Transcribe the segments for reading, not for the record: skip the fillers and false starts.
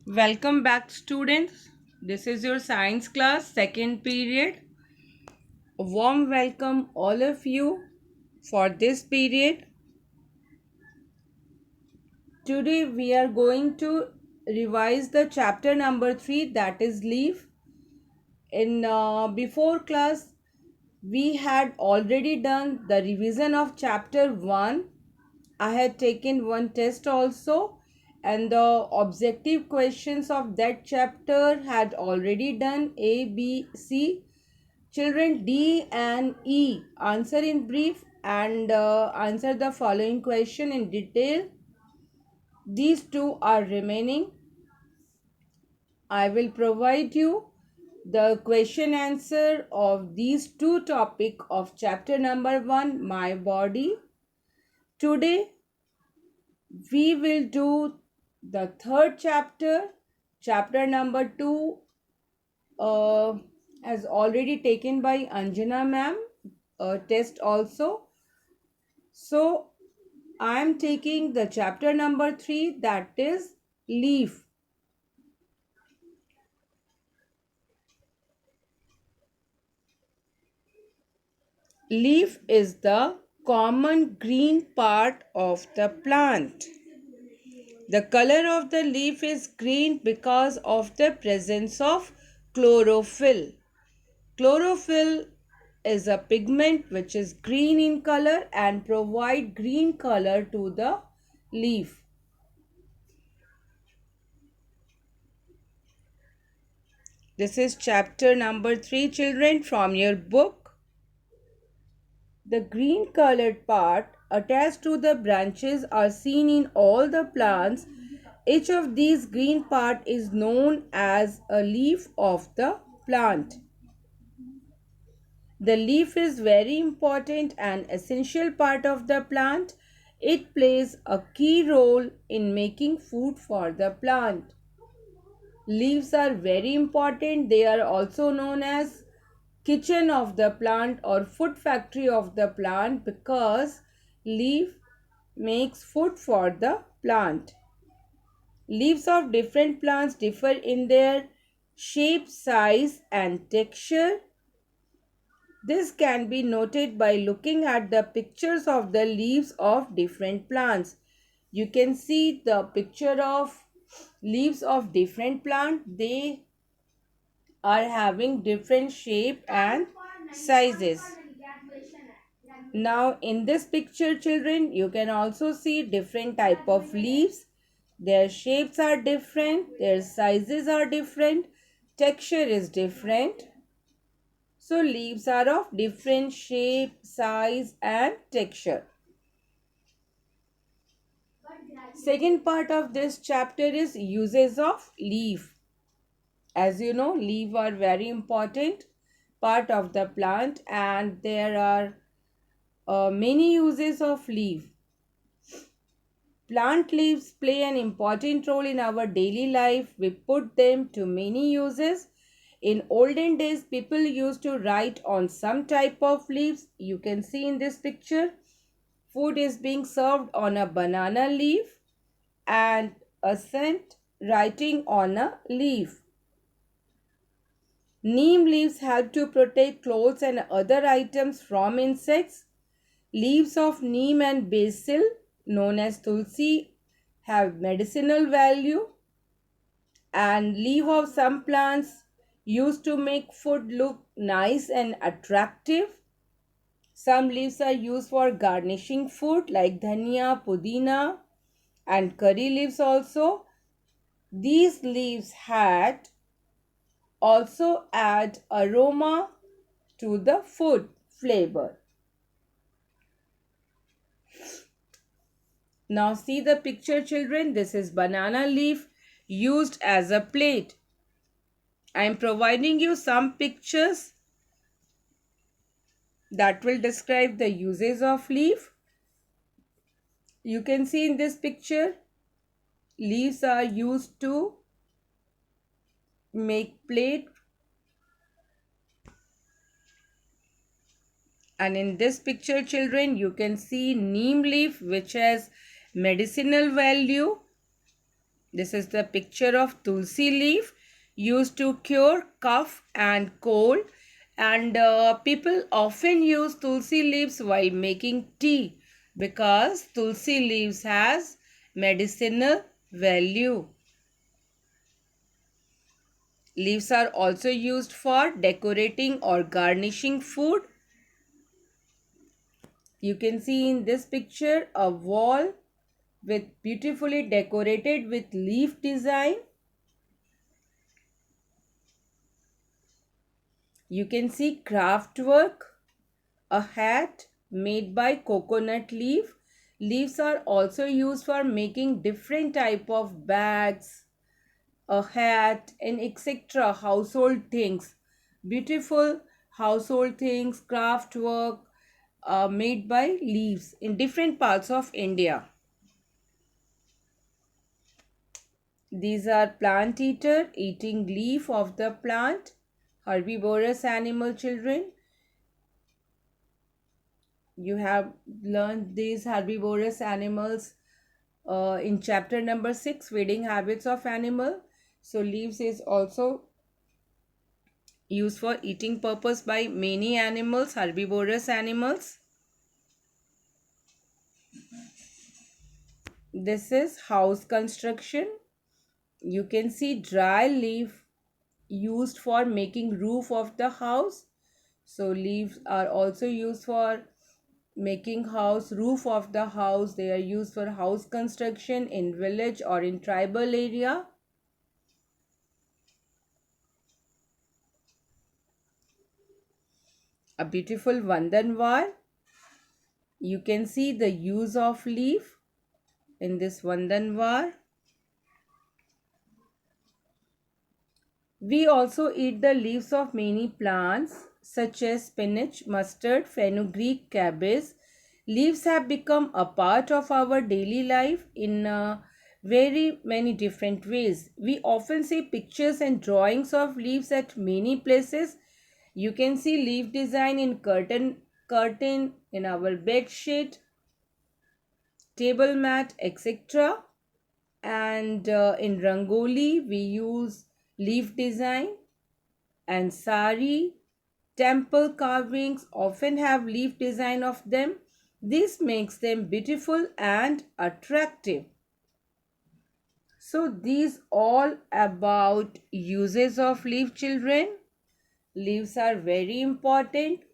Welcome back, students. This is your science class, second period. A warm welcome, all of you, for this period. Today, we are going to revise the chapter number 3, that is leaf. In before class, we had already done the revision of chapter 1. I had taken one test also, and the objective questions of that chapter had already done A, B, C. Children, D and E, answer in brief and answer the following question in detail. These two are remaining. I will provide you the question answer of these two topic of chapter number 1, my body. Today we will do the third chapter. Chapter number 2 uh, has already taken by Anjana ma'am, a test also. So I am taking the chapter number 3, that is leaf. Leaf is the common green part of the plant. The color of the leaf is green because of the presence of chlorophyll. Chlorophyll is a pigment which is green in color and provide green color to the leaf. This is chapter number 3, children, from your book. The green colored part attached to the branches are seen in all the plants. Each of these green part is known as a leaf of the plant. The leaf is very important and essential part of the plant. It plays a key role in making food for the plant. Leaves are very important. They are also known as kitchen of the plant or food factory of the plant because leaf makes food for the plant. Leaves of different plants differ in their shape, size and texture. This can be noted by looking at the pictures of the leaves of different plants. You can see the picture of leaves of different plant. They are having different shape and sizes. Now in this picture, children, you can also see different type of leaves. Their shapes are different, their sizes are different, texture is different. So leaves are of different shape, size and texture. Second part of this chapter is uses of leaf. As you know, leaves are very important part of the plant and there are many uses of leaf. Plant leaves play an important role in our daily life. We put them to many uses. In olden days, people used to write on some type of leaves. You can see in this picture, food is being served on a banana leaf and a scent writing on a leaf. Neem leaves help to protect clothes and other items from insects. Leaves of neem and basil, known as tulsi, have medicinal value. And leaf of some plants used to make food look nice and attractive. Some leaves are used for garnishing food like dhania, pudina and curry leaves also. These leaves had also add aroma to the food flavor. Now see the picture, children. This is banana leaf used as a plate. I am providing you some pictures that will describe the uses of leaf. You can see in this picture, leaves are used to make plate. And in this picture, children, you can see neem leaf which has medicinal value. This is the picture of tulsi leaf used to cure cough and cold, and people often use tulsi leaves while making tea because tulsi leaves has medicinal value. Leaves are also used for decorating or garnishing food. You can see in this picture a wall with beautifully decorated with leaf design. You can see craft work, a hat made by coconut leaf. Leaves are also used for making different type of bags, a hat, and etc. household things. Beautiful household things, craft work made by leaves in different parts of India. These are plant eater eating leaf of the plant, herbivorous animal children. You have learned these herbivorous animals in chapter number 6, feeding habits of animal. So leaves is also used for eating purpose by many animals, herbivorous animals. This is house construction. You can see dry leaf used for making roof of the house. So leaves are also used for making house roof of the house. They are used for house construction in village or in tribal area. A beautiful vandanvar. You can see the use of leaf in this vandanvar. We also eat the leaves of many plants such as spinach, mustard, fenugreek, cabbage. Leaves have become a part of our daily life in very many different ways. We often see pictures and drawings of leaves at many places. You can see leaf design in curtain in our bed sheet, table mat, etc. And in rangoli we use leaf design, and sari temple carvings often have leaf design of them. This makes them beautiful and attractive. So these all about uses of leaf, children. Leaves are very important.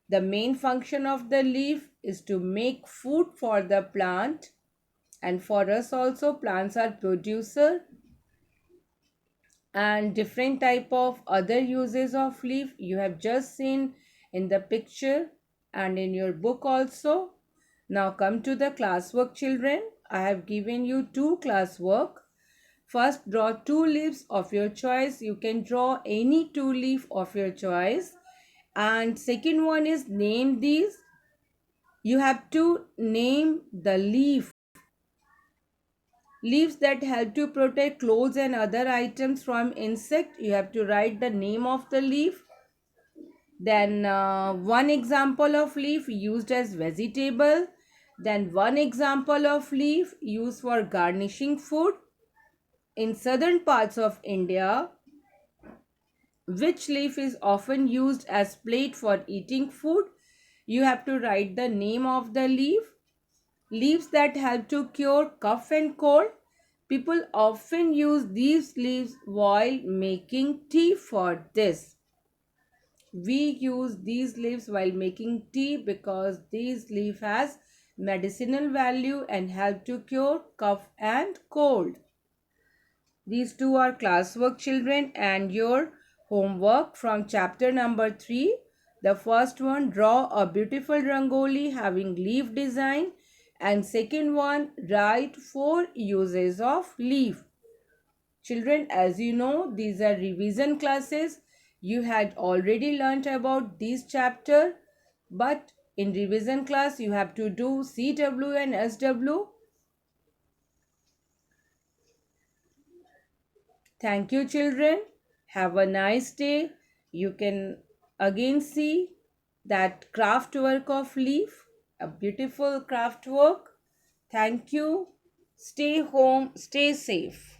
The main function of the leaf is to make food for the plant, and for us also plants are producer. And different type of other uses of leaf you have just seen in the picture and in your book also. Now come to the classwork, children. I have given you two classwork. First, draw two leaves of your choice. You can draw any two leaf of your choice. And second one is name these. You have to name the leaves that help to protect clothes and other items from insect. You have to write the name of the leaf. Then one example of leaf used as vegetable. Then one example of leaf used for garnishing food. In southern parts of India, which leaf is often used as plate for eating food? You have to write the name of the leaf. Leaves that help to cure cough and cold. People often use these leaves while making tea for this. We use these leaves while making tea because these leaf has medicinal value and help to cure cough and cold. These two are classwork, children, and your homework from chapter number 3. The first one, draw a beautiful rangoli having leaf design, and second one, write 4 uses of leaf. Children, as you know, these are revision classes. You had already learnt about this chapter, but in revision class you have to do CW and SW. Thank you, children. Have a nice day. You can again see that craft work of leaf, a beautiful craft work. Thank you. Stay home, stay safe.